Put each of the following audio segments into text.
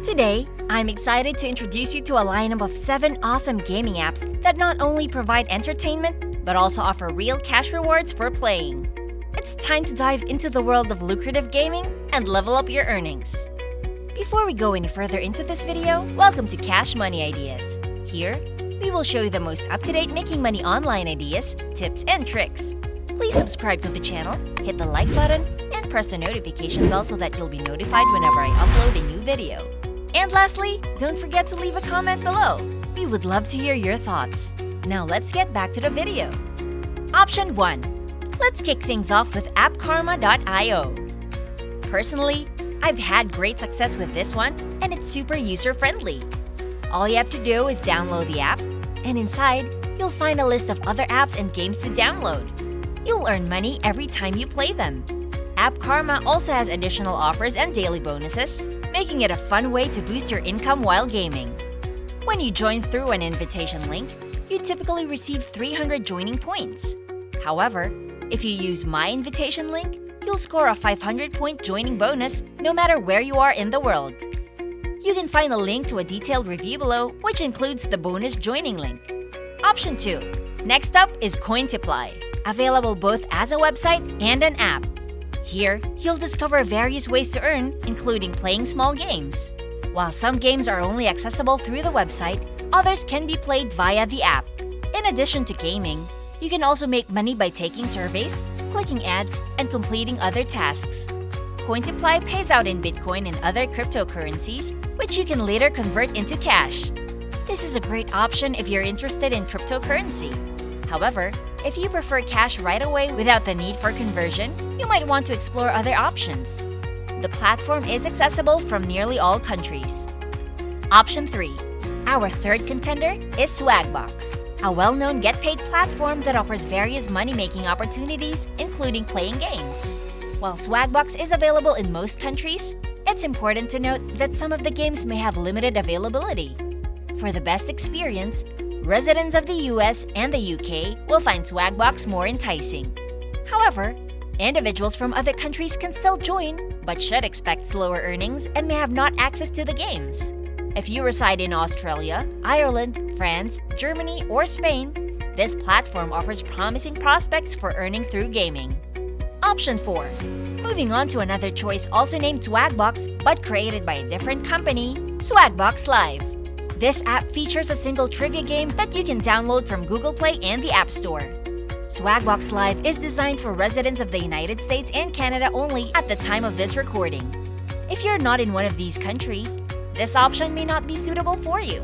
Today, I'm excited to introduce you to a lineup of 7 awesome gaming apps that not only provide entertainment, but also offer real cash rewards for playing. It's time to dive into the world of lucrative gaming and level up your earnings. Before we go any further into this video, welcome to Cash Money Ideas. Here, we will show you the most up-to-date making money online ideas, tips, and tricks. Please subscribe to the channel, hit the like button, and press the notification bell so that you'll be notified whenever I upload a new video. And lastly, don't forget to leave a comment below. We would love to hear your thoughts. Now let's get back to the video. Option 1. Let's kick things off with appkarma.io. Personally, I've had great success with this one, and it's super user-friendly. All you have to do is download the app, and inside, you'll find a list of other apps and games to download. You'll earn money every time you play them. App Karma also has additional offers and daily bonuses, making it a fun way to boost your income while gaming. When you join through an invitation link, you typically receive 300 joining points. However, if you use my invitation link, you'll score a 500-point joining bonus no matter where you are in the world. You can find a link to a detailed review below, which includes the bonus joining link. Option 2. Next up is Cointiply, available both as a website and an app. Here, you'll discover various ways to earn, including playing small games. While some games are only accessible through the website, others can be played via the app. In addition to gaming, you can also make money by taking surveys, clicking ads, and completing other tasks. Cointiply pays out in Bitcoin and other cryptocurrencies, which you can later convert into cash. This is a great option if you're interested in cryptocurrency. However, if you prefer cash right away without the need for conversion, you might want to explore other options. The platform is accessible from nearly all countries. Option 3. Our third contender is Swagbox, a well-known get-paid platform that offers various money-making opportunities, including playing games. While Swagbox is available in most countries, it's important to note that some of the games may have limited availability. For the best experience, residents of the US and the UK will find Swagbox more enticing. However, individuals from other countries can still join, but should expect slower earnings and may have not access to the games. If you reside in Australia, Ireland, France, Germany, or Spain, this platform offers promising prospects for earning through gaming. Option 4. Moving on to another choice also named Swagbox but created by a different company, Swagbox Live. This app features a single trivia game that you can download from Google Play and the App Store. Swagbox Live is designed for residents of the United States and Canada only at the time of this recording. If you're not in one of these countries, this option may not be suitable for you.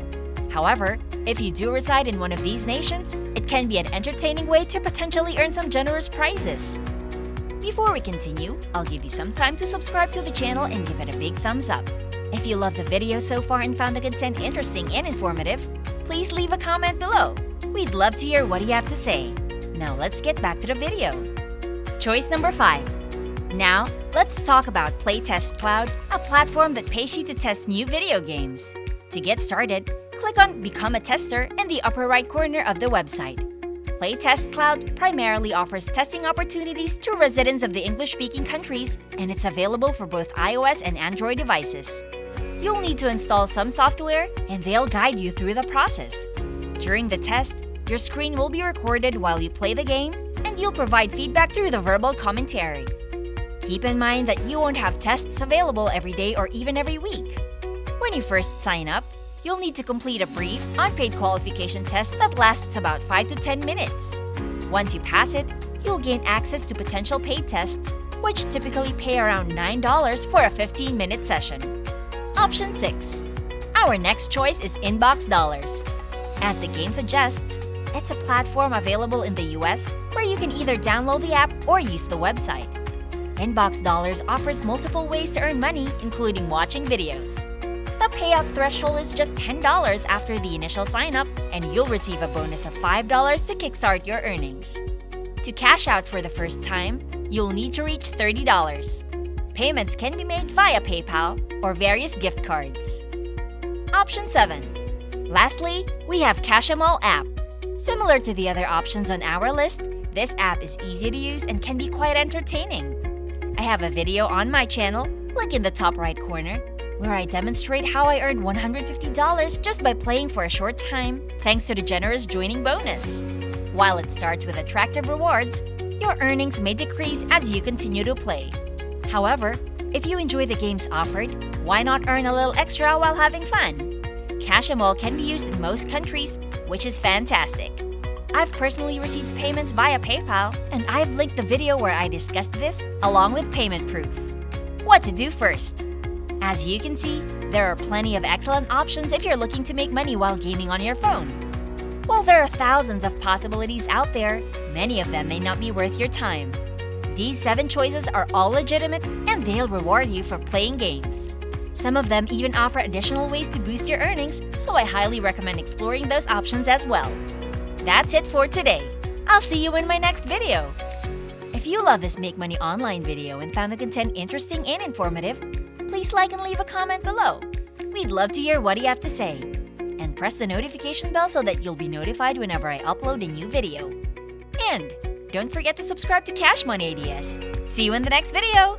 However, if you do reside in one of these nations, it can be an entertaining way to potentially earn some generous prizes. Before we continue, I'll give you some time to subscribe to the channel and give it a big thumbs up. If you loved the video so far and found the content interesting and informative, please leave a comment below. We'd love to hear what you have to say. Now let's get back to the video. Choice number 5. Now, let's talk about Playtest Cloud, a platform that pays you to test new video games. To get started, click on Become a Tester in the upper right corner of the website. Playtest Cloud primarily offers testing opportunities to residents of the English-speaking countries, and it's available for both iOS and Android devices. You'll need to install some software, and they'll guide you through the process. During the test, your screen will be recorded while you play the game, and you'll provide feedback through the verbal commentary. Keep in mind that you won't have tests available every day or even every week. When you first sign up, you'll need to complete a brief, unpaid qualification test that lasts about 5 to 10 minutes. Once you pass it, you'll gain access to potential paid tests, which typically pay around $9 for a 15-minute session. Option 6. Our next choice is Inbox Dollars. As the game suggests, it's a platform available in the US where you can either download the app or use the website. Inbox Dollars offers multiple ways to earn money, including watching videos. The payout threshold is just $10 after the initial sign-up, and you'll receive a bonus of $5 to kickstart your earnings. To cash out for the first time, you'll need to reach $30. Payments can be made via PayPal or various gift cards. Option 7. Lastly, we have Cashamall app. Similar to the other options on our list, This app is easy to use and can be quite entertaining. I have a video on my channel, link in the top right corner, where I demonstrate how I earned $150 just by playing for a short time, thanks to the generous joining bonus. While it starts with attractive rewards, your earnings may decrease as you continue to play. However, if you enjoy the games offered, why not earn a little extra while having fun? Cash Em All can be used in most countries, which is fantastic. I've personally received payments via PayPal, and I've linked the video where I discussed this along with payment proof. What to do first? As you can see, there are plenty of excellent options if you're looking to make money while gaming on your phone. While there are thousands of possibilities out there, many of them may not be worth your time. These 7 choices are all legitimate and they'll reward you for playing games. Some of them even offer additional ways to boost your earnings, so I highly recommend exploring those options as well. That's it for today. I'll see you in my next video. If you love this Make Money Online video and found the content interesting and informative, please like and leave a comment below. We'd love to hear what you have to say. And press the notification bell so that you'll be notified whenever I upload a new video. And don't forget to subscribe to Cash Money Ideas. See you in the next video!